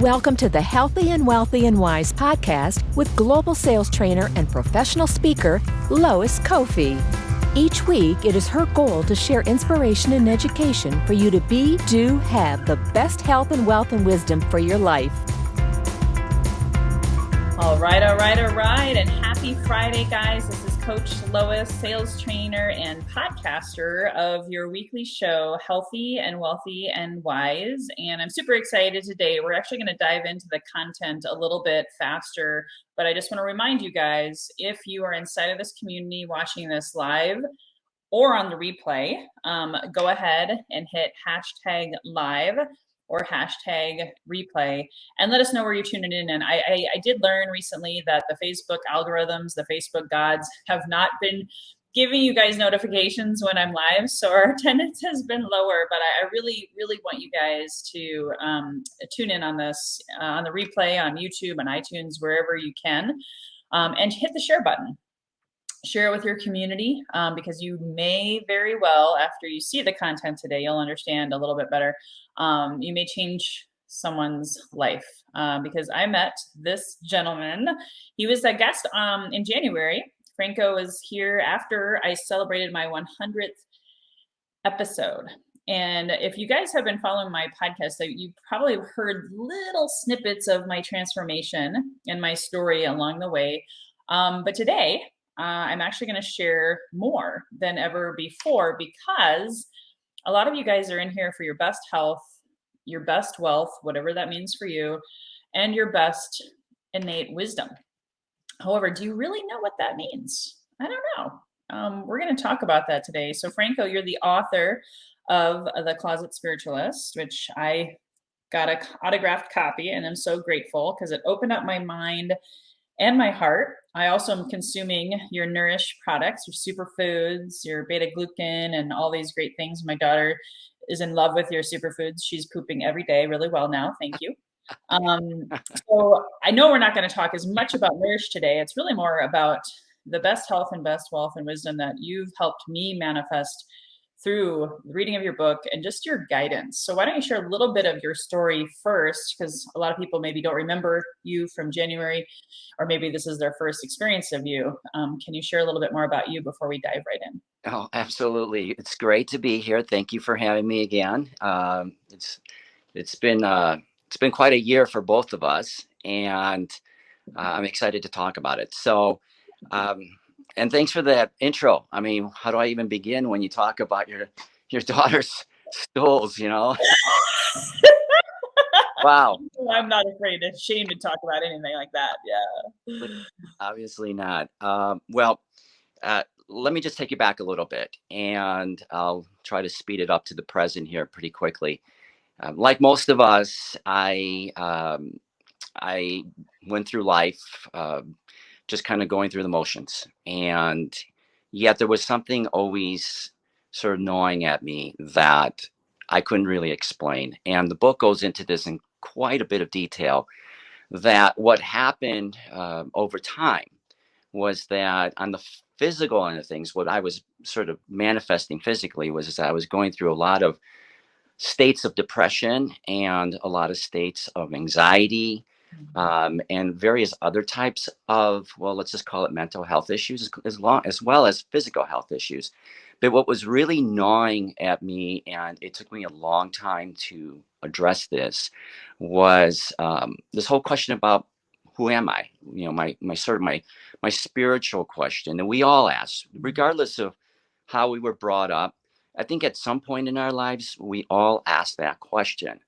Welcome to the Healthy and Wealthy and Wise podcast with global sales trainer and professional speaker, Lois Kofi. Each week, it is her goal to share inspiration and education for you to be, do, have the best health and wealth and wisdom for your life. All right. And happy Friday, guys. This is Coach Lois, sales trainer and podcaster of your weekly show, Healthy and Wealthy and Wise. And I'm super excited today. We're actually going to dive into the content a little bit faster, but I just want to remind you guys, if you are inside of this community watching this live or on the replay, go ahead and hit hashtag live or hashtag replay and let us know where you're tuning in. And I did learn recently that the Facebook algorithms, the Facebook gods have not been giving you guys notifications when I'm live. So our attendance has been lower, but I really, really want you guys to tune in on this, on the replay, on YouTube, on iTunes, wherever you can, and hit the share button. Share it with your community because you may very well, after you see the content today, you'll understand a little bit better. You may change someone's life because I met this gentleman. He was a guest in January. Franco was here after I celebrated my 100th episode. And if you guys have been following my podcast, you probably heard little snippets of my transformation and my story along the way. But today, I'm actually going to share more than ever before because a lot of you guys are in here for your best health, your best wealth, whatever that means for you, and your best innate wisdom. However, do you really know what that means? I don't know. We're going to talk about that today. So Franco, you're the author of The Closet Spiritualist, which I got an autographed copy, and I'm so grateful because it opened up my mind and my heart. I also am consuming your Nurish products, your superfoods, your beta-glucan, and all these great things. My daughter is in love with your superfoods. She's pooping every day really well now. Thank you. So I know we're not going to talk as much about Nurish today. It's really more about the best health and best wealth and wisdom that you've helped me manifest through the reading of your book and just your guidance. So why don't you share a little bit of your story first? Because a lot of people maybe don't remember you from January, or maybe this is their first experience of you. Can you share a little bit more about you before we dive right in? Oh, absolutely. It's great to be here. Thank you for having me again. It's been quite a year for both of us, and I'm excited to talk about it. So, and thanks for that intro. I mean, how do I even begin when you talk about your daughter's stools, you know? Wow. I'm not afraid. It's shame to talk about anything like that. Yeah. Obviously not. Let me just take you back a little bit, and I'll try to speed it up to the present here pretty quickly. Like most of us, I went through life just kind of going through the motions, and yet there was something always sort of gnawing at me that I couldn't really explain. And the book goes into this in quite a bit of detail, that what happened over time was that on the physical end of things, what I was sort of manifesting physically was I was going through a lot of states of depression and a lot of states of anxiety, and various other types of, well, let's just call it mental health issues, as well as physical health issues. But what was really gnawing at me, and it took me a long time to address this, was this whole question about who am I? You know, my spiritual question, and we all ask, regardless of how we were brought up. I think at some point in our lives, we all ask that question.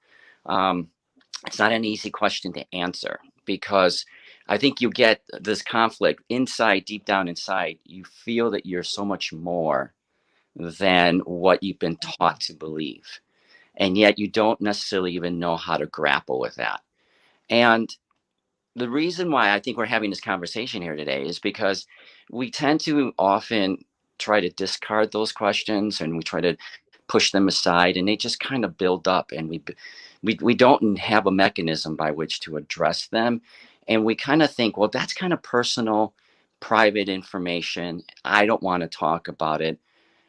It's not an easy question to answer because I think you get this conflict inside, deep down inside. You feel that you're so much more than what you've been taught to believe. And yet you don't necessarily even know how to grapple with that. And the reason why I think we're having this conversation here today is because we tend to often try to discard those questions, and we try to push them aside, and they just kind of build up, and we don't have a mechanism by which to address them. And we kind of think, well, that's kind of personal, private information. I don't want to talk about it.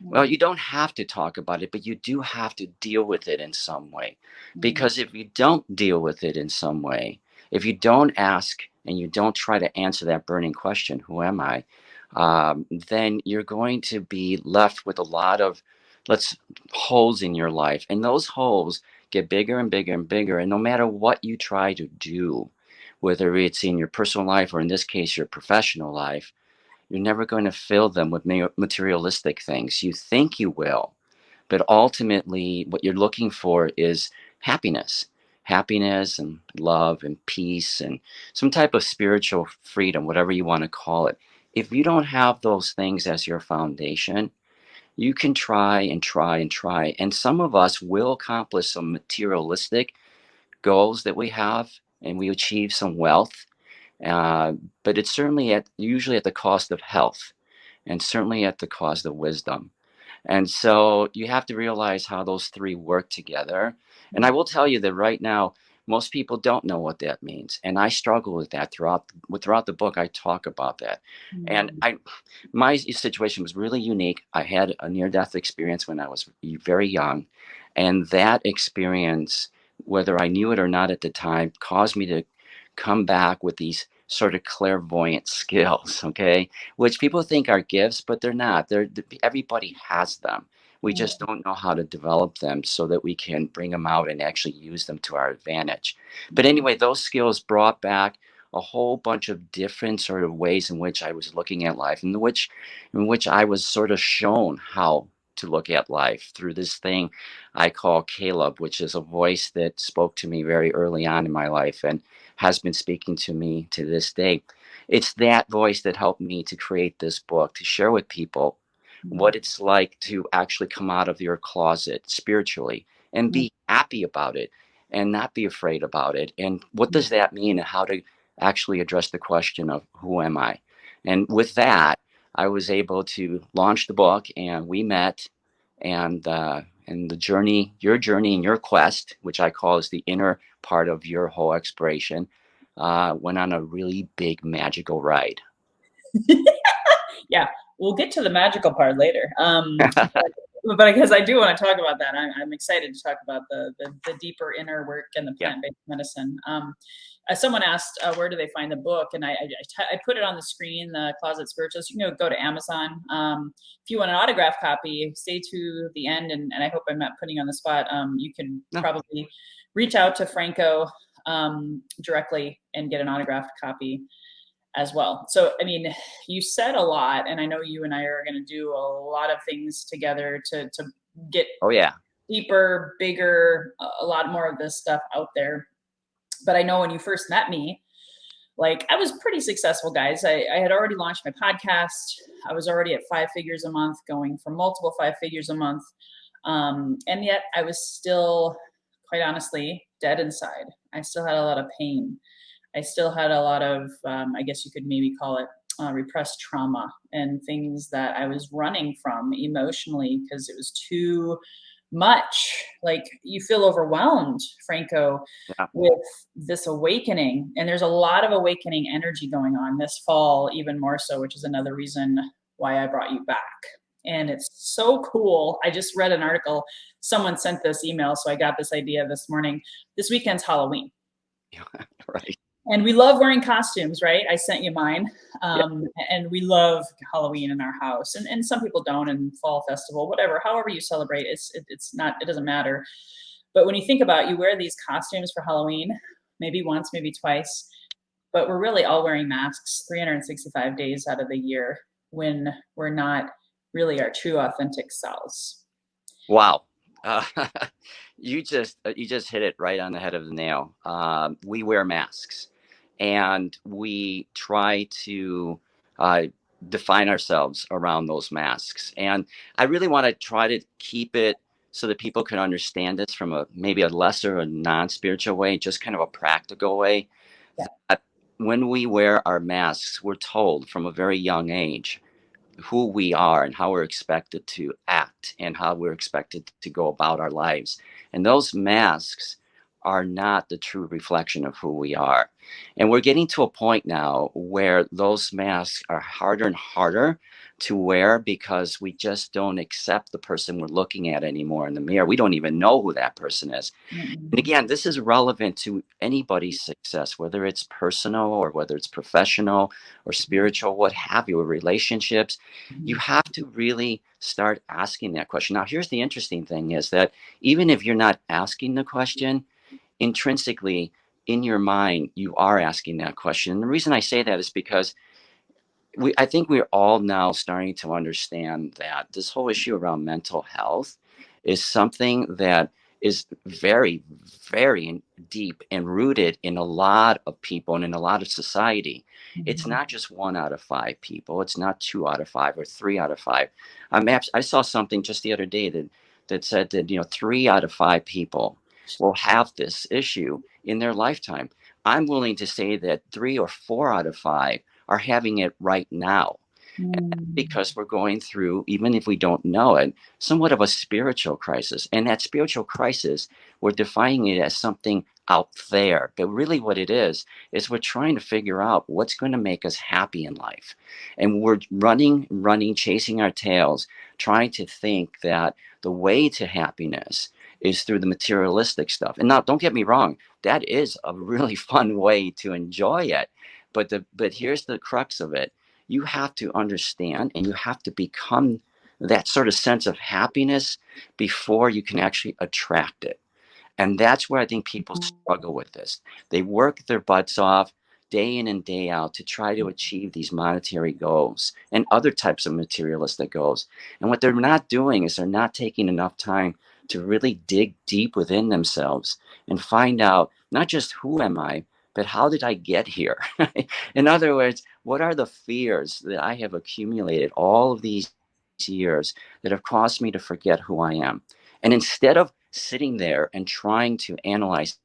Well, you don't have to talk about it, but you do have to deal with it in some way. Mm-hmm. Because if you don't deal with it in some way, if you don't ask and you don't try to answer that burning question, who am I? Then you're going to be left with a lot of let's holes in your life. And those holes get bigger and bigger and bigger. And no matter what you try to do, whether it's in your personal life or in this case, your professional life, you're never going to fill them with materialistic things. You think you will, but ultimately, what you're looking for is happiness, happiness and love and peace and some type of spiritual freedom, whatever you want to call it. If you don't have those things as your foundation, you can try and try and try. And some of us will accomplish some materialistic goals that we have, and we achieve some wealth. Uh, but it's certainly usually at the cost of health and certainly at the cost of wisdom. And so you have to realize how those three work together. And I will tell you that right now, most people don't know what that means. And I struggle with that throughout the book. I talk about that. And Mm-hmm. my situation was really unique. I had a near death experience when I was very young. And that experience, whether I knew it or not at the time, caused me to come back with these sort of clairvoyant skills, okay? Which people think are gifts, but they're not. Everybody has them. We just don't know how to develop them so that we can bring them out and actually use them to our advantage. But anyway, those skills brought back a whole bunch of different sort of ways in which I was looking at life, in which I was sort of shown how to look at life through this thing I call Caleb, which is a voice that spoke to me very early on in my life and has been speaking to me to this day. It's that voice that helped me to create this book, to share with people what it's like to actually come out of your closet spiritually and be happy about it and not be afraid about it. And what does that mean and how to actually address the question of who am I? And with that, I was able to launch the book and we met and the journey, your journey and your quest, which I call is the inner part of your whole exploration, went on a really big magical ride. Yeah, we'll get to the magical part later. But because I do want to talk about that, I'm excited to talk about the deeper inner work and the Yeah. plant-based medicine. Someone asked, where do they find the book? And I put it on the screen, the Closet Spiritualist. You can go to Amazon. If you want an autograph copy, stay to the end. And I hope I'm not putting you on the spot. You can No. probably reach out to Franco directly and get an autographed copy as well. So, I mean, you said a lot, and I know you and I are going to do a lot of things together to get Oh, yeah. deeper, bigger, a lot more of this stuff out there. But I know when you first met me, like I was pretty successful, guys. I had already launched my podcast. I was already at 5 figures a month, going for multiple 5 figures a month. And yet I was still, quite honestly, dead inside. I still had a lot of pain. I still had a lot of, I guess you could maybe call it repressed trauma and things that I was running from emotionally because it was too much. Like you feel overwhelmed, Franco, Yeah. with this awakening. And there's a lot of awakening energy going on this fall, even more so, which is another reason why I brought you back. And it's so cool. I just read an article. Someone sent this email, so I got this idea this morning. This weekend's Halloween. Right. And we love wearing costumes, right? I sent you mine. Yeah. And we love Halloween in our house. And some people don't, and fall festival, whatever, however you celebrate, it's not, it doesn't matter. But when you think about it, you wear these costumes for Halloween, maybe once, maybe twice, but we're really all wearing masks 365 days out of the year when we're not really our true authentic selves. Wow. Uh, you just hit it right on the head of the nail. We wear masks, and we try to define ourselves around those masks. And I really want to try to keep it so that people can understand this from maybe a lesser, a non-spiritual way, just kind of a practical way. Yeah. That when we wear our masks, we're told from a very young age who we are and how we're expected to act and how we're expected to go about our lives. And those masks are not the true reflection of who we are. And we're getting to a point now where those masks are harder and harder to wear because we just don't accept the person we're looking at anymore in the mirror. We don't even know who that person is. And Mm-mm. again, this is relevant to anybody's success, whether it's personal or whether it's professional or spiritual, what have you, or relationships. You have to really start asking that question. Now, here's the interesting thing is that even if you're not asking the question, intrinsically in your mind, you are asking that question. And the reason I say that is because I think we're all now starting to understand that this whole issue around mental health is something that is very, very deep and rooted in a lot of people and in a lot of society. It's not just 1 out of 5 people. It's not 2 out of 5 or 3 out of 5. I saw something just the other day that said that 3 out of 5 people will have this issue in their lifetime. I'm willing to say that 3 or 4 out of 5 are having it right now. And that's Mm. because we're going through, even if we don't know it, somewhat of a spiritual crisis. And that spiritual crisis, we're defining it as something out there. But really, what it is we're trying to figure out what's going to make us happy in life. And we're running, chasing our tails, trying to think that the way to happiness is through the materialistic stuff. And now, don't get me wrong, that is a really fun way to enjoy it. But here's the crux of it. You have to understand and you have to become that sort of sense of happiness before you can actually attract it. And that's where I think people struggle with this. They work their butts off day in and day out to try to achieve these monetary goals and other types of materialistic goals. And what they're not doing is they're not taking enough time to really dig deep within themselves and find out not just who am I, but how did I get here? In other words, what are the fears that I have accumulated all of these years that have caused me to forget who I am? And instead of sitting there and trying to analyze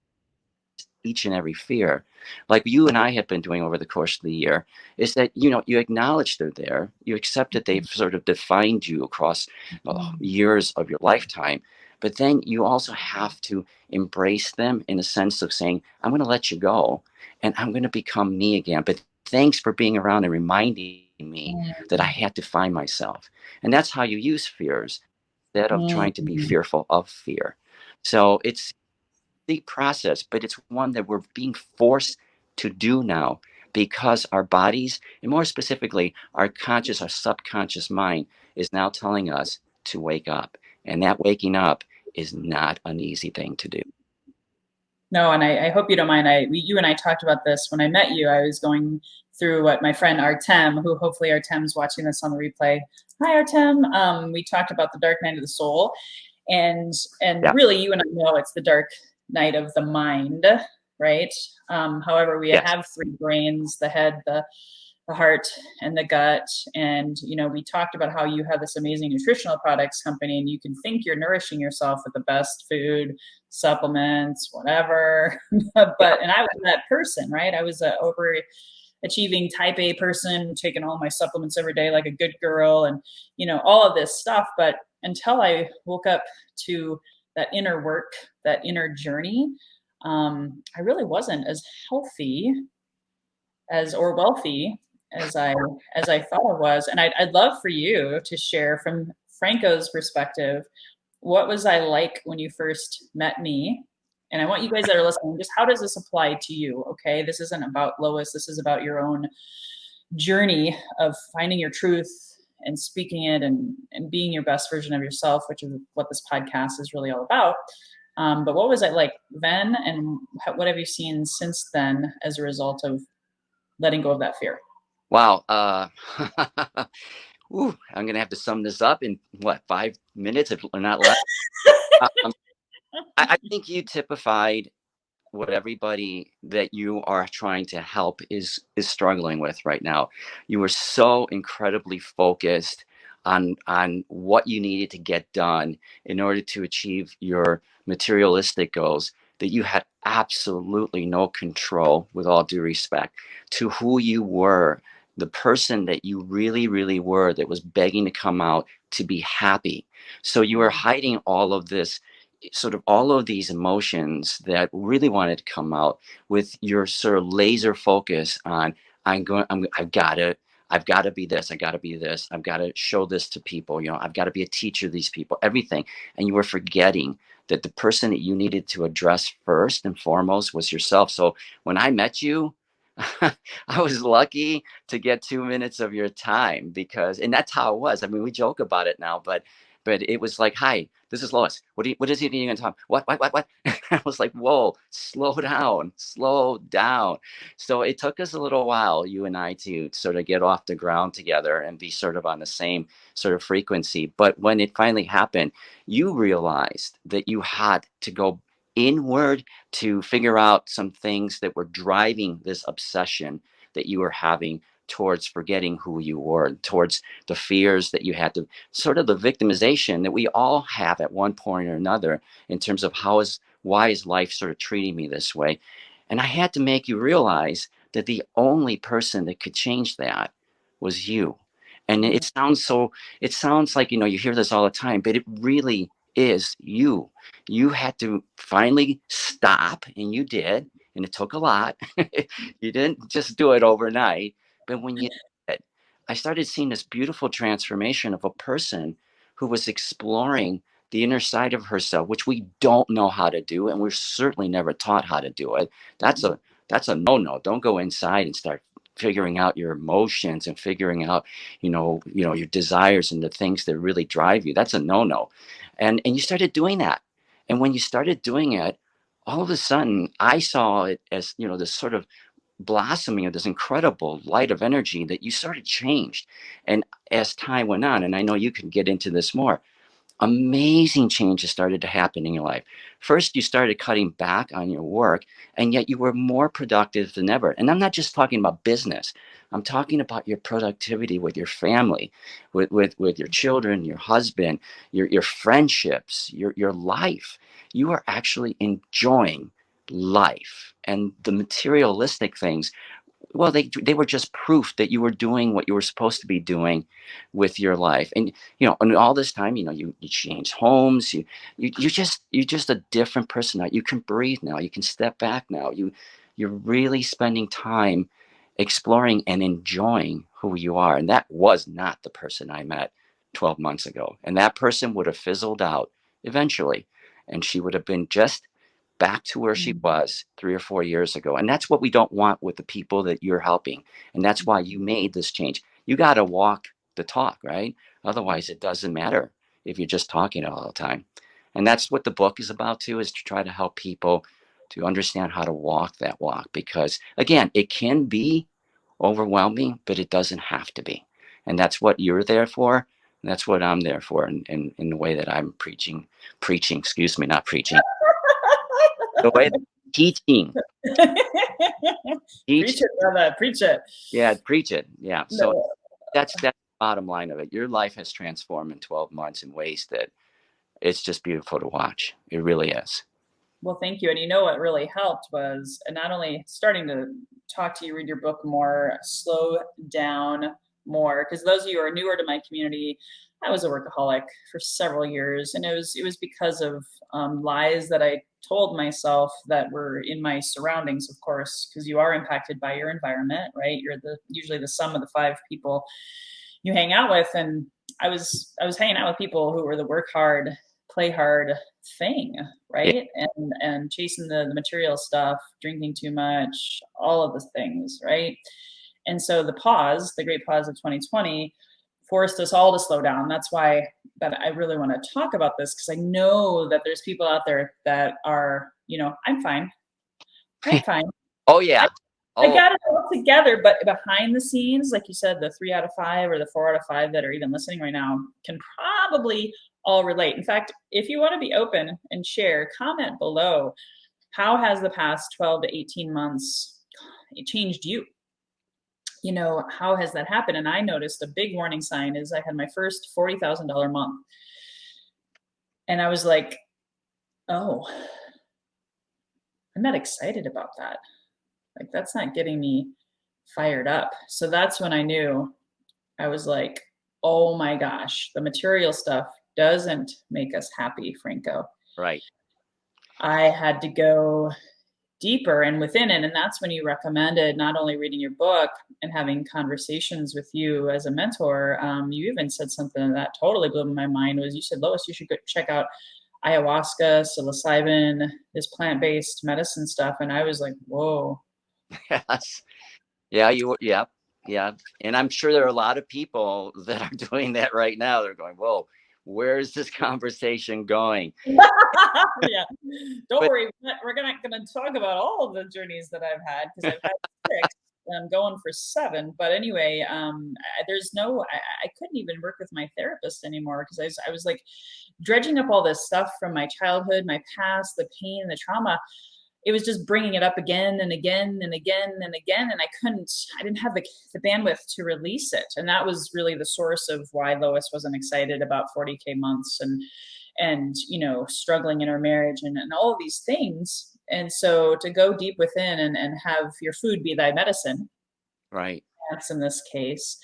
each and every fear, like you and I have been doing over the course of the year, is that you acknowledge they're there, you accept that they've sort of defined you across years of your lifetime, but then you also have to embrace them in a sense of saying, I'm going to let you go, and I'm going to become me again. But thanks for being around and reminding me that I had to find myself. And that's how you use fears instead of trying to be Mm. fearful of fear. So it's the process, but it's one that we're being forced to do now because our bodies, and more specifically, our conscious, our subconscious mind, is now telling us to wake up. And that waking up is not an easy thing to do. No, and I hope you don't mind. You and I talked about this when I met you. I was going through what my friend Artem, who hopefully Artem's watching this on the replay. Hi, Artem. We talked about the dark night of the soul, and Yeah. really, you and I know it's the dark night of the mind, right? However, we Yes. have 3 brains: the head, the heart, and the gut. And we talked about how you have this amazing nutritional products company, and you can think you're nourishing yourself with the best food, supplements, whatever. And I was that person, right? I was a overachieving type A person, taking all my supplements every day like a good girl, and all of this stuff. But until I woke up to that inner work, that inner journey, I really wasn't as healthy or wealthy as I thought I was. And I'd love for you to share from Franco's perspective, what was I like when you first met me? And I want you guys that are listening, just how does this apply to you? Okay, this isn't about Lois. This is about your own journey of finding your truth and speaking it and being your best version of yourself, which is what this podcast is really all about. But what was I like then, and what have you seen since then as a result of letting go of that fear? Wow. I'm going to have to sum this up in what, 5 minutes, if not less. Um, I think you typified what everybody that you are trying to help is struggling with right now. You were so incredibly focused on what you needed to get done in order to achieve your materialistic goals that you had absolutely no control, with all due respect, to who you were, the person that you really, really were, that was begging to come out to be happy. So you were hiding all of this sort of all of these emotions that really wanted to come out with your sort of laser focus on, I've got to be this, I got to be this, I've got to show this to people, I've got to be a teacher to these people, everything. And you were forgetting that the person that you needed to address first and foremost was yourself. So when I met you, I was lucky to get 2 minutes of your time, because, and that's how it was. I mean, we joke about it now, but it was like, hi, this is Lois. What is he going to talk? What? I was like, whoa, slow down. So it took us a little while, you and I, to sort of get off the ground together and be sort of on the same sort of frequency. But when it finally happened, you realized that you had to go inward to figure out some things that were driving this obsession that you were having towards forgetting who you were, towards the fears that you had, to sort of the victimization that we all have at one point or another, in terms of why is life sort of treating me this way. And I had to make you realize that the only person that could change that was you. And it sounds like, you hear this all the time, but it really is you. You had to finally stop, and you did, and it took a lot. You didn't just do it overnight, but when you did, I started seeing this beautiful transformation of a person who was exploring the inner side of herself, which we don't know how to do, and we're certainly never taught how to do it. That's a no-no. Don't go inside and start figuring out your emotions and figuring out, your desires and the things that really drive you. That's a no-no. And you started doing that. And when you started doing it, all of a sudden I saw it as, this sort of blossoming of this incredible light of energy that you sort of changed. And as time went on, and I know you can get into this more, amazing changes started to happen in your life. First, you started cutting back on your work, and yet you were more productive than ever. And I'm not just talking about business. I'm talking about your productivity with your family, with your children, your husband, your friendships, your life. You are actually enjoying life. And the materialistic things, well, they were just proof that you were doing what you were supposed to be doing with your life. And and all this time, you changed homes, you're just a different person now. You can breathe now, you can step back now, you're really spending time exploring and enjoying who you are. And that was not the person I met 12 months ago. And that person would have fizzled out eventually, and she would have been just back to where she was 3 or 4 years ago. And that's what we don't want with the people that you're helping. And that's why you made this change. You got to walk the talk, right? Otherwise, it doesn't matter if you're just talking all the time. And that's what the book is about too, is to try to help people to understand how to walk that walk. Because again, it can be overwhelming, but it doesn't have to be. And that's what you're there for. And that's what I'm there for, in the way that I'm excuse me, not preaching, the way that teaching, Preach it, brother. Preach it. yeah, preach it. Yeah. So No. that's the bottom line of it. Your life has transformed in 12 months in ways that it's just beautiful to watch. It really is. Well, thank you. And what really helped was not only starting to talk to you, read your book more, slow down more. Because those of you who are newer to my community, I was a workaholic for several years, and it was because of lies that I told myself that were in my surroundings, of course, because you are impacted by your environment, right? You're usually the sum of the 5 people you hang out with, and I was hanging out with people who were the work hard, play hard thing, Yeah. right? And chasing the material stuff, drinking too much, all of the things, right? And so the great pause of 2020 forced us all to slow down. That's why that I really want to talk about this, because I know that there's people out there that are, I'm fine. I'm fine. Oh, yeah. I Oh, got it all together, but behind the scenes, like you said, the 3 out of 5 or the 4 out of 5 that are even listening right now can probably all relate. In fact, if you want to be open and share, comment below. How has the past 12 to 18 months changed you? How has that happened? And I noticed a big warning sign is I had my first $40,000 month. And I was like, oh, I'm not excited about that. Like, that's not getting me fired up. So that's when I knew. I was like, oh my gosh, the material stuff doesn't make us happy, Franco. right. I had to go deeper and within it. And that's when you recommended not only reading your book and having conversations with you as a mentor. You even said something that totally blew my mind was you said, Lois, you should go check out ayahuasca, psilocybin, this plant-based medicine stuff. And I was like, whoa. Yes. Yeah, yeah. And I'm sure there are a lot of people that are doing that right now. They're going, whoa, where's this conversation going? Yeah. Don't But worry. We're gonna talk about all of the journeys that I've had because I've had 6. I'm going for 7. But anyway, there's no, I couldn't even work with my therapist anymore because I was like dredging up all this stuff from my childhood, my past, the pain, the trauma. It was just bringing it up again and again and again and again. And I didn't have the bandwidth to release it. And that was really the source of why Lois wasn't excited about 40K months and, struggling in her marriage and all of these things. And so to go deep within and have your food be thy medicine, right. that's in this case,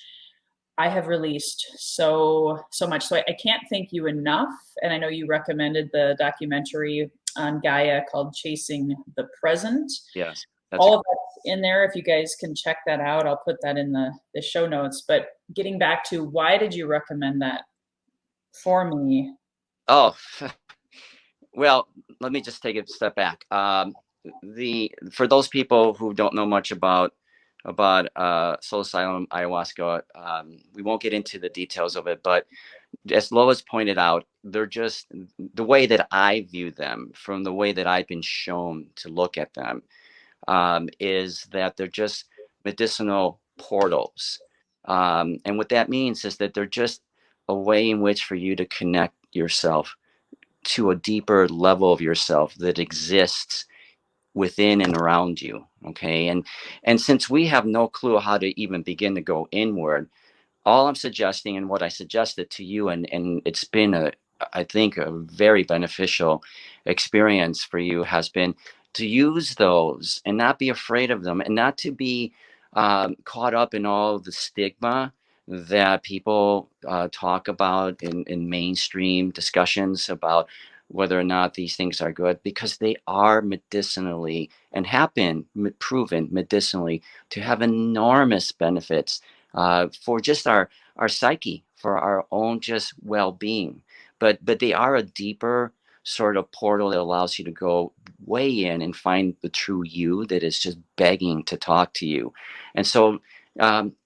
I have released so much. So I can't thank you enough. And I know you recommended the documentary on Gaia called Chasing the Present. Yes. All of that's in there. If you guys can check that out, I'll put that in the show notes. But getting back to why did you recommend that for me? Oh, well, let me just take a step back. For those people who don't know much about psilocybin, ayahuasca, we won't get into the details of it, but as Lois pointed out, they're just the way that I view them, from the way that I've been shown to look at them, is that they're just medicinal portals. And what that means is that they're just a way in which for you to connect yourself to a deeper level of yourself that exists within and around you. Okay. And since we have no clue how to even begin to go inward, all I'm suggesting and what I suggested to you, and it's been I think a very beneficial experience for you, has been to use those and not be afraid of them and not to be caught up in all the stigma that people talk about in mainstream discussions about whether or not these things are good, because they are medicinally and have been proven medicinally to have enormous benefits for just our psyche, for our own just well-being. But they are a deeper sort of portal that allows you to go way in and find the true you that is just begging to talk to you. And so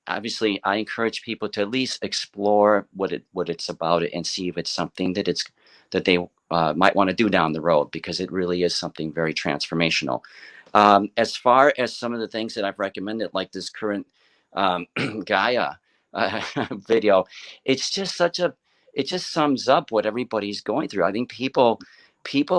obviously I encourage people to at least explore what it's about and see if it's something that they might want to do down the road, because it really is something very transformational. As far as some of the things that I've recommended, like this current Gaia uh, video, it's just it just sums up what everybody's going through. I think people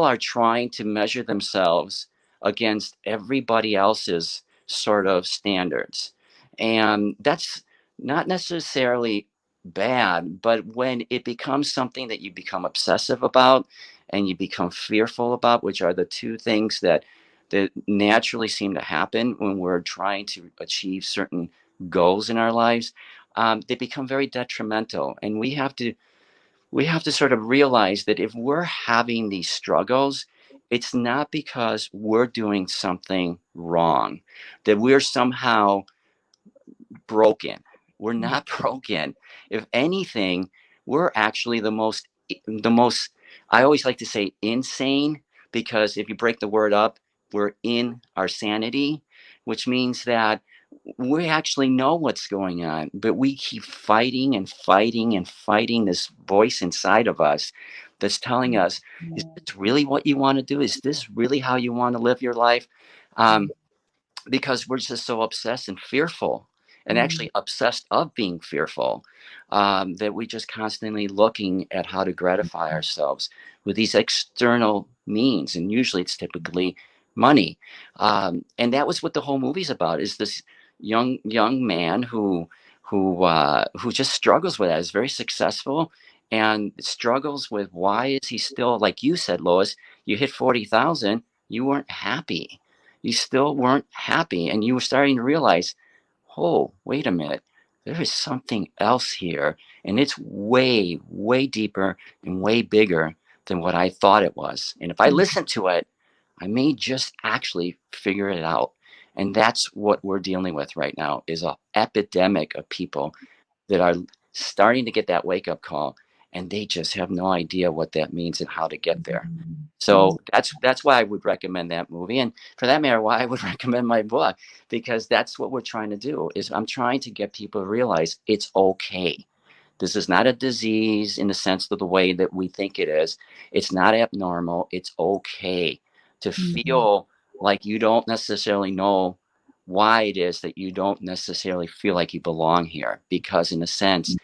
are trying to measure themselves against everybody else's sort of standards, and that's not necessarily bad, but when it becomes something that you become obsessive about and you become fearful about, which are the two things that naturally seem to happen when we're trying to achieve certain goals in our lives, they become very detrimental. And we have to sort of realize that if we're having these struggles, it's not because we're doing something wrong, that we're somehow broken. We're not broken. If anything, we're actually the most, I always like to say insane, because if you break the word up, we're in our sanity, which means that we actually know what's going on, but we keep fighting and fighting and fighting this voice inside of us that's telling us, is this really what you want to do? Is this really how you want to live your life? Because we're just so obsessed and fearful, and actually obsessed of being fearful, that we just constantly looking at how to gratify ourselves with these external means, and usually it's typically money. And that was what the whole movie's about, is this young man who just struggles with that, is very successful and struggles with, why is he still, like you said, Lois, you hit 40,000, you weren't happy, you still weren't happy, and you were starting to realize, oh, wait a minute, there is something else here, and it's way deeper and way bigger than what I thought it was. And if I listen to it, I may just actually figure it out. And that's what we're dealing with right now is a epidemic of people that are starting to get that wake up call, and they just have no idea what that means and how to get there. So that's why I would recommend that movie, and for that matter, why I would recommend my book, because that's what we're trying to do. Is I'm trying to get people to realize it's okay. This is not a disease in the sense of the way that we think it is. It's not abnormal. It's okay to feel like you don't necessarily know why it is that you don't necessarily feel like you belong here. Because, in a sense,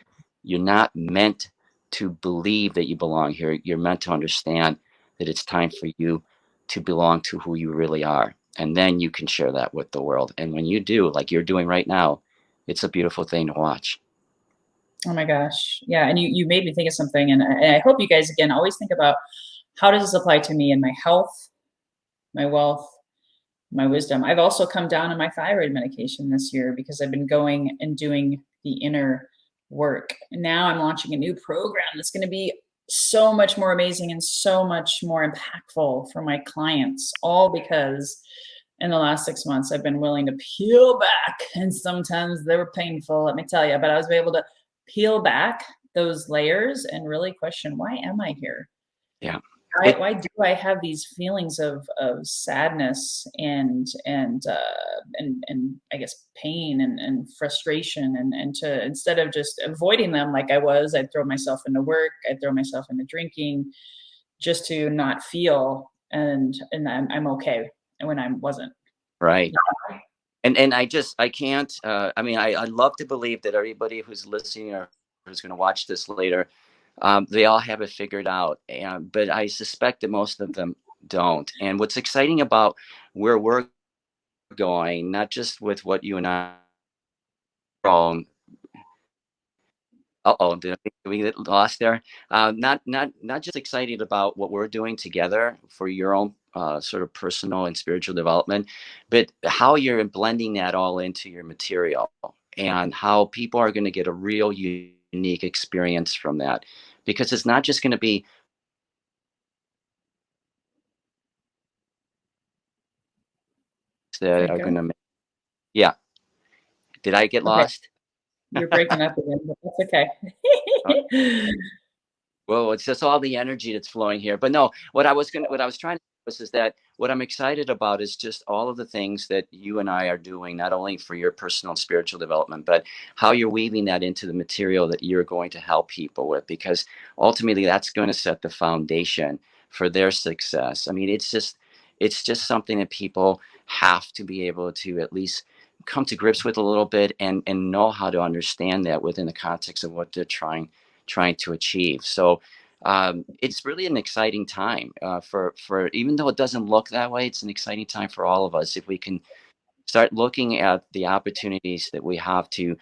you're not meant to believe that you belong here. You're meant to understand that it's time for you to belong to who you really are. And then you can share that with the world. And when you do, like you're doing right now, it's a beautiful thing to watch. Oh my gosh. Yeah. And you made me think of something. And I hope you guys, again, always think about how does this apply to me in my health, my wealth, my wisdom. I've also come down on my thyroid medication this year because I've been going and doing the inner work. And now I'm launching a new program that's going to be so much more amazing and so much more impactful for my clients, all because in the last 6 months I've been willing to peel back, and sometimes they were painful, let me tell you, but I was able to peel back those layers and really question, why am I here? Yeah. Why do I have these feelings of sadness and I guess pain and frustration, and to, instead of just avoiding them like I was, I'd throw myself into work, I'd throw myself into drinking just to not feel, and I'm okay when I wasn't. Right. And I can't, I mean, I'd love to believe that everybody who's listening or who's going to watch this later, they all have it figured out. But I suspect that most of them don't. And what's exciting about where we're going, not just with what you and I are, did we get lost there? Not just excited about what we're doing together for your own sort of personal and spiritual development, but how you're blending that all into your material and how people are going to get a real unique experience from that, because it's not just going to be that are Franco? going to make. Yeah. Did I get Okay, lost? you're breaking up again, but that's okay. Well, it's just all the energy that's flowing here. But no, what I was trying to say is that what I'm excited about is just all of the things that you and I are doing, not only for your personal and spiritual development, but how you're weaving that into the material that you're going to help people with, because ultimately that's going to set the foundation for their success. I mean, it's just something that people have to be able to at least come to grips with a little bit, and know how to understand that within the context of what they're trying to achieve. So it's really an exciting time for even though it doesn't look that way, it's an exciting time for all of us if we can start looking at the opportunities that we have to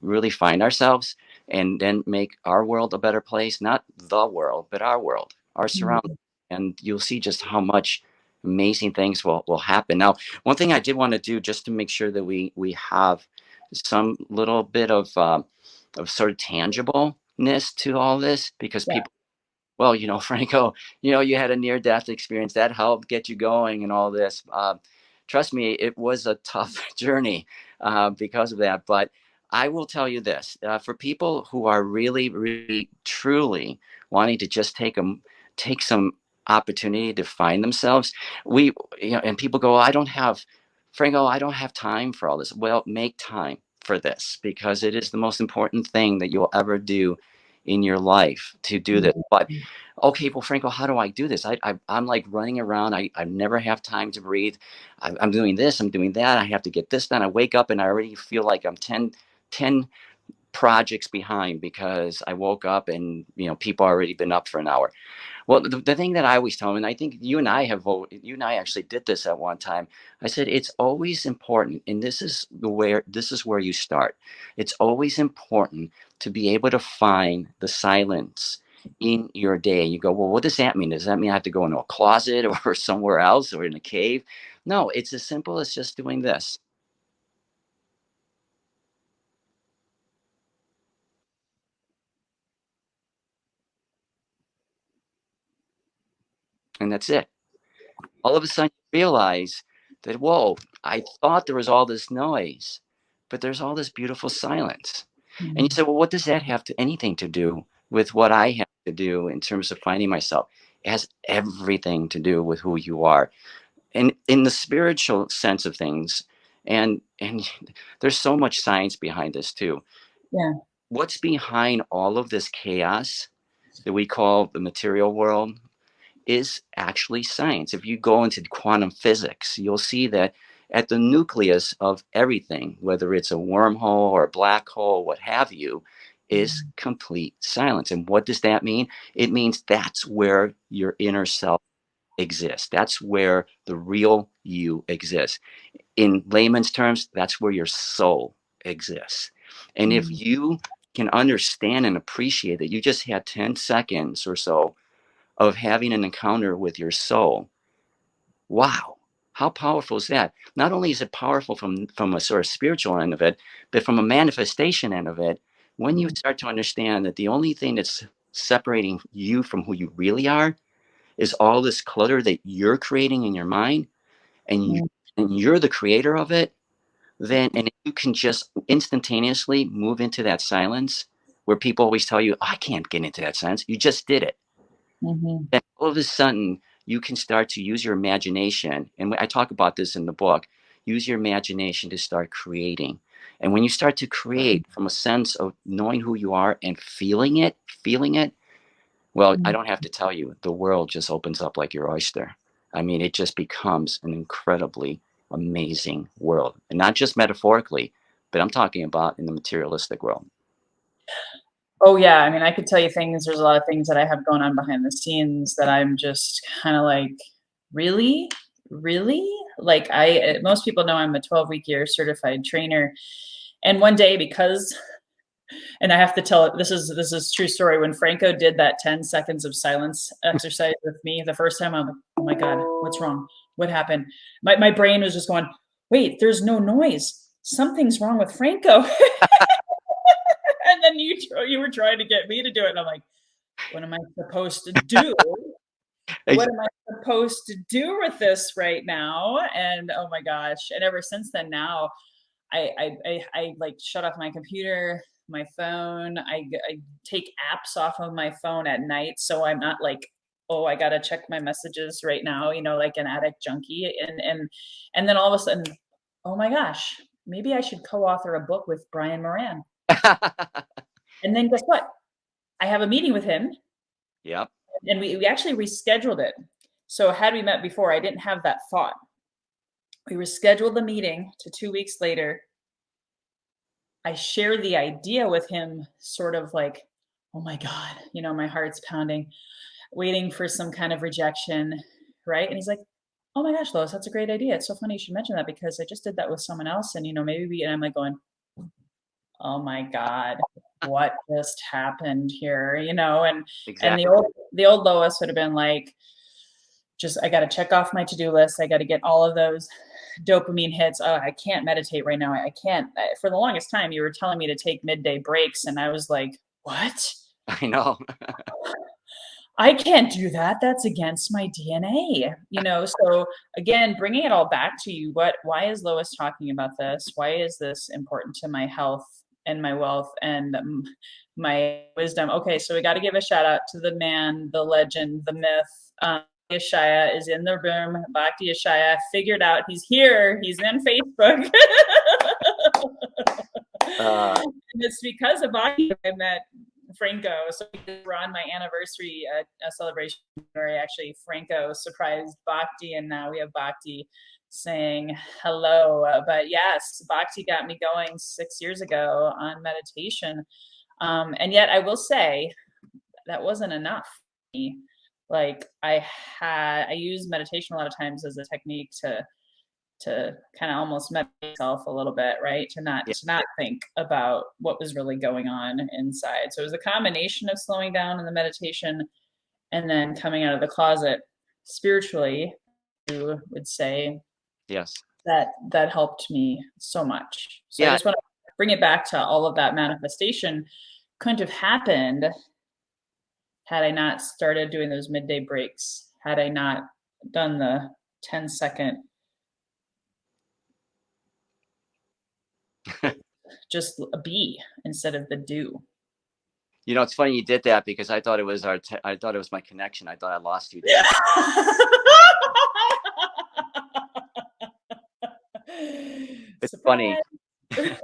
really find ourselves and then make our world a better place, not the world, but our world, our surroundings. And you'll see just how much amazing things will happen. Now, one thing I did want to do just to make sure that we have some little bit of sort of tangibleness to all this, because Yeah. people, well, Franco, you had a near death experience that helped get you going and all this. Trust me, it was a tough journey because of that. But I will tell you this, for people who are really, really, truly wanting to just take some opportunity to find themselves, and people go, I don't have, Franco, I don't have time for all this. Well, make time for this, because it is the most important thing that you'll ever do in your life, to do this. But okay, well, Franco, how do I do this? I'm like running around. I never have time to breathe. I'm doing this, I'm doing that. I have to get this done. I wake up and I already feel like I'm 10 projects behind, because I woke up and, people already been up for an hour. Well, the thing that I always tell them, and I think you and I actually did this at one time. I said it's always important, and this is where you start. It's always important to be able to find the silence in your day. You go, well, what does that mean? Does that mean I have to go into a closet or somewhere else or in a cave? No, it's as simple as just doing this, and that's it. all of a sudden you realize that, whoa, I thought there was all this noise, but there's all this beautiful silence. And you Mm. say, well, what does that have to anything to do with what I have to do in terms of finding myself? It has everything to do with who you are. And in the spiritual sense of things, and there's so much science behind this too. Yeah. What's behind all of this chaos that we call the material world is actually science. If you go into quantum physics, you'll see that at the nucleus of everything, whether it's a wormhole or a black hole, what have you, is complete silence. And what does that mean? It means that's where your inner self exists. That's where the real you exists. In layman's terms, that's where your soul exists. And if Mm. you can understand and appreciate that you just had 10 seconds or so of having an encounter with your soul, wow, how powerful is that? Not only is it powerful from a sort of spiritual end of it, but from a manifestation end of it, when you Mm. start to understand that the only thing that's separating you from who you really are is all this clutter that you're creating in your mind, and you Mm. and you're the creator of it, then and you can just instantaneously move into that silence where people always tell you, "Oh, I can't get into that silence." You just did it. Mhm. Then all of a sudden you can start to use your imagination, and I talk about this in the book. Use your imagination to start creating. And when you start to create from a sense of knowing who you are and feeling it, well, I Mm. don't have to tell you, the world just opens up like your oyster. I mean, it just becomes an incredibly amazing world. And not just metaphorically, but I'm talking about in the materialistic world. Oh yeah, I mean, I could tell you things. There's a lot of things that I have going on behind the scenes that I'm just kind of like, really, really. Like most people know I'm a 12-week year certified trainer, and one day because, and I have to tell it. This is true story. When Franco did that 10 seconds of silence exercise with me the first time, I'm like, oh my god, what's wrong? What happened? My brain was just going, wait, there's no noise. Something's wrong with Franco. And then you were trying to get me to do it, and I'm like, what am I supposed to do? What am I supposed to do with this right now? And oh my gosh! And ever since then, now I like shut off my computer, my phone. I take apps off of my phone at night, so I'm not like, oh, I gotta check my messages right now, like an addict junkie. And then all of a sudden, oh my gosh, maybe I should co-author a book with Brian Moran. And then guess what? I have a meeting with him, Yep. and we actually rescheduled it. So had we met before, I didn't have that thought. We rescheduled the meeting to 2 weeks later. I shared the idea with him, sort of like, oh my God, my heart's pounding, waiting for some kind of rejection, right? And he's like, oh my gosh, Lois, that's a great idea. It's so funny you should mention that because I just did that with someone else. And, and I'm like going, oh my God, what just happened here? And Exactly. the old Lois would have been like, just I got to check off my to-do list. I got to get all of those dopamine hits. Oh, I can't meditate right now. I can't. For the longest time, you were telling me to take midday breaks, and I was like, what? I know. I can't do that. That's against my DNA. So again, bringing it all back to you, why is Lois talking about this? Why is this important to my health and my wealth and my wisdom? Okay, so we got to give a shout out to the man, the legend, the myth. Yeshaya is in the room. Bhakti Yeshaya figured out he's here. He's in Facebook. And it's because of Bhakti I met Franco. So we're on my anniversary celebration where actually Franco surprised Bhakti, and now we have Bhakti saying hello. But yes, Bhakti got me going 6 years ago on meditation. And yet I will say that wasn't enough for me. Like I use meditation a lot of times as a technique to kind of almost met myself a little bit, right? To not Yeah. think about what was really going on inside. So it was a combination of slowing down in the meditation and then coming out of the closet spiritually, you would say Yes. that helped me so much. So I Yeah. just want to bring it back to all of that manifestation couldn't have happened had I not started doing those midday breaks, had I not done the 10-second, just a be instead of the do. You know, it's funny you did that because I thought it was I thought it was my connection. I thought I lost you there. It's funny. Surprise.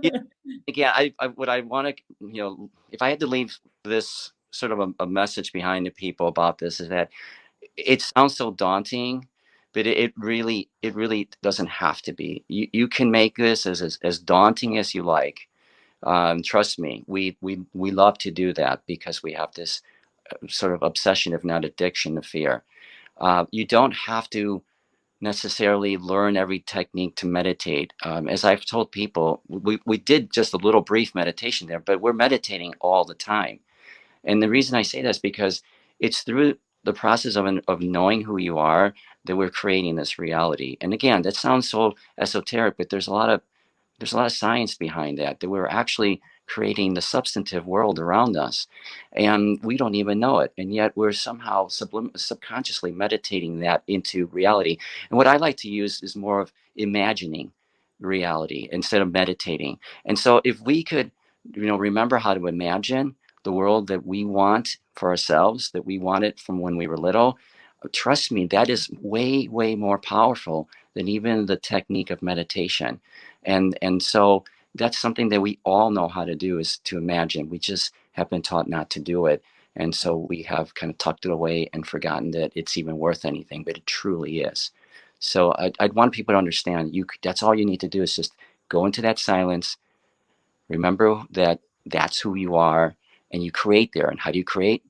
Yeah, again, what I want to, if I had to leave this sort of a message behind the people about this is that it sounds so daunting, but it really doesn't have to be. You can make this as daunting as you like. Trust me, we love to do that because we have this sort of obsession, if not addiction, to fear. You don't have to necessarily learn every technique to meditate. As I've told people, we did just a little brief meditation there, but we're meditating all the time. And the reason I say that is because it's through the process of knowing who you are that we're creating this reality. And again, that sounds so esoteric, but there's a lot of science behind that, that we're actually creating the substantive world around us. And we don't even know it. And yet we're somehow subconsciously meditating that into reality. And what I like to use is more of imagining reality instead of meditating. And so if we could, remember how to imagine the world that we want for ourselves, that we wanted from when we were little, trust me, that is way, way more powerful than even the technique of meditation. And so that's something that we all know how to do, is to imagine. We just have been taught not to do it. And so we have kind of tucked it away and forgotten that it's even worth anything, but it truly is. So I'd want people to understand, that's all you need to do is just go into that silence, remember that that's who you are, and you create there. And how do you create?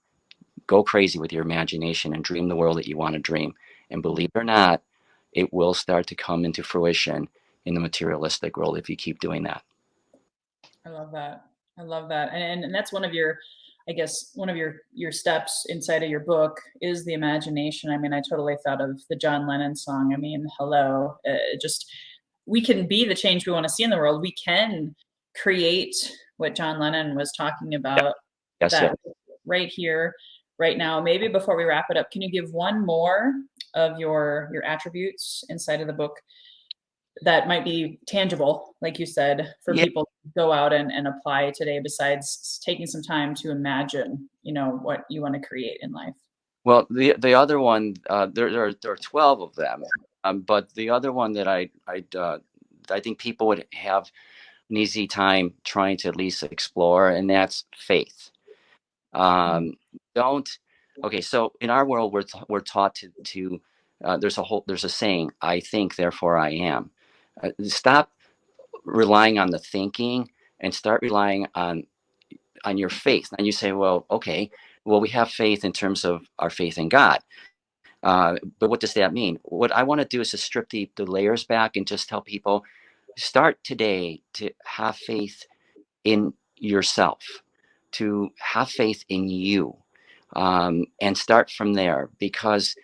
Go crazy with your imagination and dream the world that you want to dream. And believe it or not, it will start to come into fruition in the materialistic world if you keep doing that. I love that. I love that. And that's one of your, I guess, one of your steps inside of your book is the imagination. I mean, I totally thought of the John Lennon song. I mean, hello, just, we can be the change we want to see in the world. We can create what John Lennon was talking about, Yes, that yes. right here, right now. Maybe before we wrap it up, can you give one more of your attributes inside of the book that might be tangible, like you said, for Yeah. people to go out and apply today, besides taking some time to imagine, what you want to create in life? Well, the other one, there are 12 of them, but the other one that I think people would have an easy time trying to at least explore, and that's faith. Mm. Don't. Okay, so in our world, we're taught to there's a saying, I think, therefore I am. Stop relying on the thinking and start relying on your faith. And you say, well, okay, well, we have faith in terms of our faith in God. But what does that mean? What I want to do is to strip the layers back and just tell people, start today to have faith in yourself, to have faith in you, and start from there. Because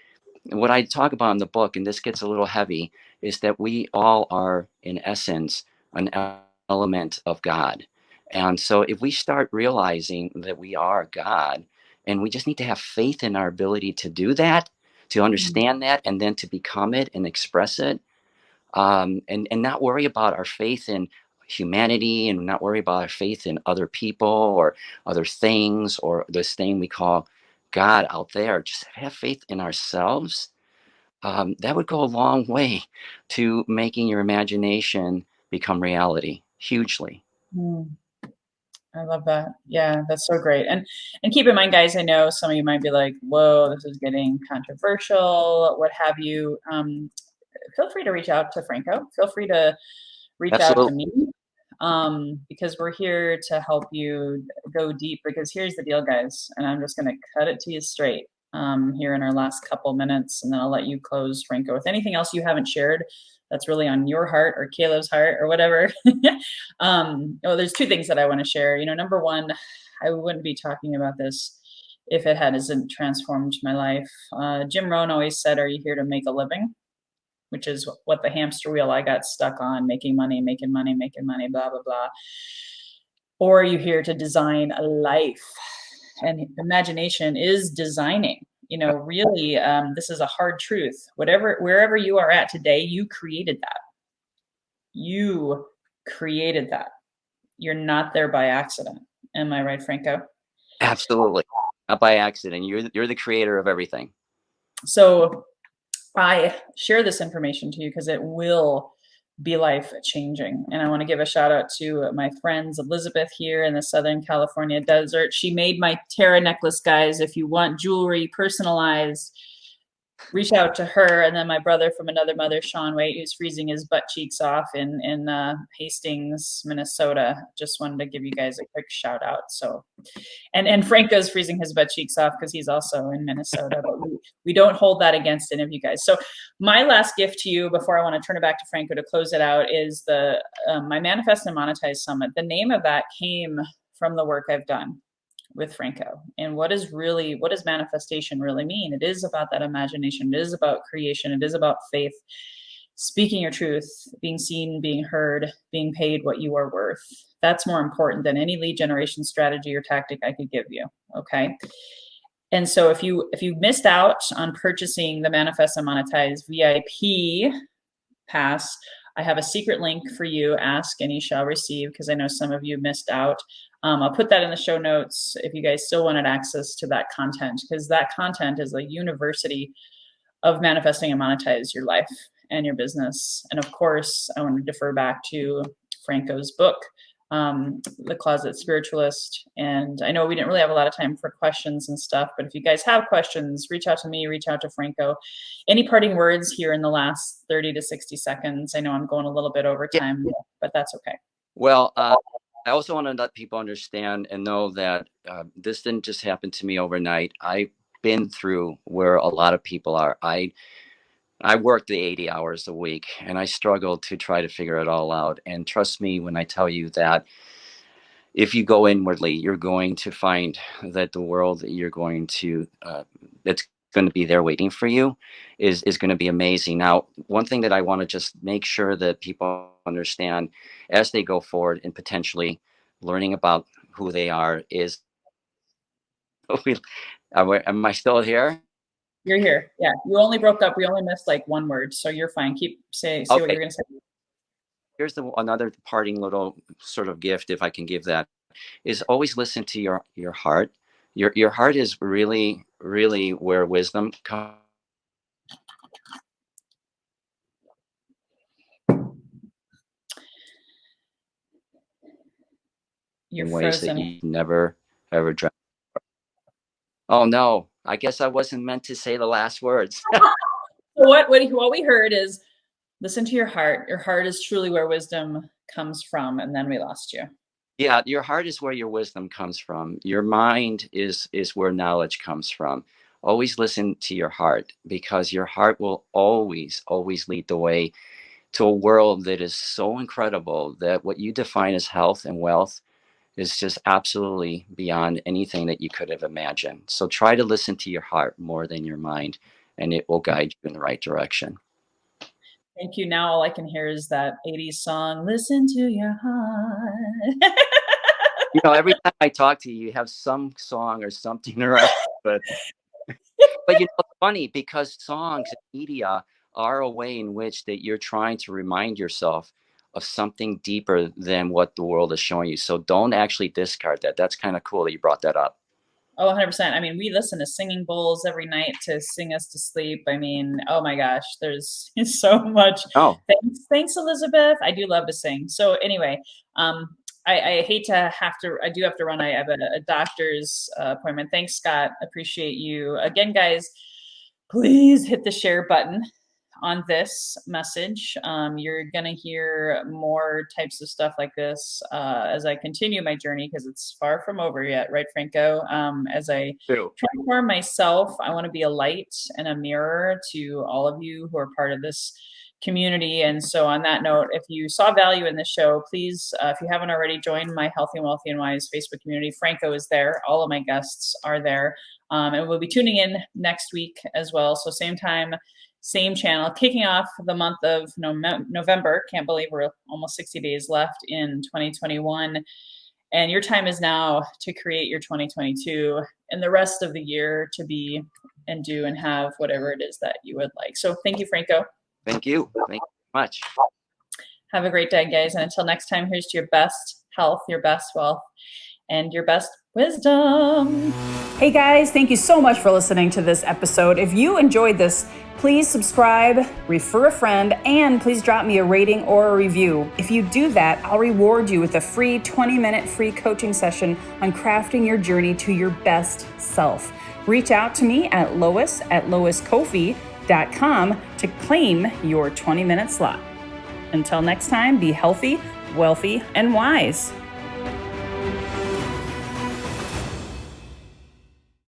what I talk about in the book, and this gets a little heavy, is that we all are, in essence, an element of God. And so if we start realizing that we are God, and we just need to have faith in our ability to do that, to understand that, and then to become it and express it, and not worry about our faith in humanity, and not worry about our faith in other people or other things or this thing we call God out there. Just have faith in ourselves. That would go a long way to making your imagination become reality, hugely. Mm. I love that. Yeah, that's so great. And keep in mind, guys, I know some of you might be like, "Whoa, this is getting controversial," what have you. Feel free to reach out to Franco. Feel free to reach out to Absolutely. me, because we're here to help you go deep. Because here's the deal, guys, and I'm just going to cut it to you straight here in our last couple minutes, and then I'll let you close, Franco, with anything else you haven't shared that's really on your heart or Caleb's heart or whatever. Well, there's two things that I want to share. Number one, I wouldn't be talking about this if it hasn't transformed my life. Jim Rohn always said, "Are you here to make a living?" Which is what the hamster wheel I got stuck on, making money, blah, blah, blah. Or are you here to design a life? And imagination is designing. really, this is a hard truth. Wherever you are at today, you created that. You created that. You're not there by accident. Am I right, Franco? Absolutely. Not by accident. You're the creator of everything. So I share this information to you because it will be life changing. And I want to give a shout out to my friends Elizabeth here in the Southern California desert. She made my Tara necklace, guys. If you want jewelry personalized, reach out to her. And then my brother from another mother, Sean Waite, who's freezing his butt cheeks off in Hastings, Minnesota. Just wanted to give you guys a quick shout out. So, and Franco's freezing his butt cheeks off because he's also in Minnesota, but we don't hold that against any of you guys. So my last gift to you before I want to turn it back to Franco to close it out is my Manifest and Monetize Summit. The name of that came from the work I've done with Franco. And what does manifestation really mean? It is about that imagination. It is about creation. It is about faith, speaking your truth, being seen, being heard, being paid what you are worth. That's more important than any lead generation strategy or tactic I could give you. Okay. And so if you missed out on purchasing the Manifest and Monetize VIP pass, I have a secret link for you. Ask and you shall receive, because I know some of you missed out. I'll put that in the show notes if you guys still wanted access to that content, because that content is a university of manifesting and monetize your life and your business. And of course, I want to defer back to Franco's book, The Closet Spiritualist. And I know we didn't really have a lot of time for questions and stuff, but if you guys have questions, reach out to me, reach out to Franco. Any parting words here in the last 30 to 60 seconds? I know I'm going a little bit over time, but that's okay. Well, I also want to let people understand and know that this didn't just happen to me overnight. I've been through where a lot of people are. I worked the 80 hours a week and I struggled to try to figure it all out. And trust me when I tell you that if you go inwardly, you're going to find that the world that you're going to, that's going to be there waiting for you is going to be amazing. Now, one thing that I want to just make sure that people understand as they go forward and potentially learning about who they are is, am I still here? You're here. Yeah. You only broke up. We only missed like one word. So you're fine. Say Okay. what you're going to say. Here's another parting little sort of gift, if I can give that, is always listen to your heart. Your heart is really, really where wisdom comes. You're in ways frozen. that you never ever dreamt. Oh no, I guess I wasn't meant to say the last words. So what we heard is listen to your heart. Your heart is truly where wisdom comes from. And then we lost you. Yeah, your heart is where your wisdom comes from. Your mind is where knowledge comes from. Always listen to your heart, because your heart will always, always lead the way to a world that is so incredible that what you define as health and wealth is just absolutely beyond anything that you could have imagined. So try to listen to your heart more than your mind, and it will guide you in the right direction. Thank you. Now all I can hear is that 80s song, Listen to Your Heart. Every time I talk to you, you have some song or something around, but it's funny because songs and media are a way in which that you're trying to remind yourself of something deeper than what the world is showing you. So don't actually discard that. That's kind of cool that you brought that up. Oh, 100%. I mean, we listen to singing bowls every night to sing us to sleep. I mean, oh my gosh, there's so much. Oh, thanks, Elizabeth. I do love to sing. So anyway, I hate to I do have to run. I have a doctor's appointment. Thanks, Scott. Appreciate you. Again, guys, please hit the share button on this message. You're going to hear more types of stuff like this as I continue my journey, because it's far from over yet, right, Franco? As I transform myself, I want to be a light and a mirror to all of you who are part of this community. And so on that note, if you saw value in this show, please, if you haven't already, join my Healthy and Wealthy and Wise Facebook community. Franco is there. All of my guests are there. And we'll be tuning in next week as well. So same time, same channel, kicking off the month of November. Can't believe we're almost 60 days left in 2021. And your time is now to create your 2022 and the rest of the year to be and do and have whatever it is that you would like. So thank you, Franco. Thank you. Thank you very much. Have a great day, guys. And until next time, here's to your best health, your best wealth, and your best wisdom. Hey guys, thank you so much for listening to this episode. If you enjoyed this, please subscribe, refer a friend, and please drop me a rating or a review. If you do that, I'll reward you with a free 20-minute free coaching session on crafting your journey to your best self. Reach out to me at lois@loiscoffee.com to claim your 20-minute slot. Until next time, be healthy, wealthy, and wise.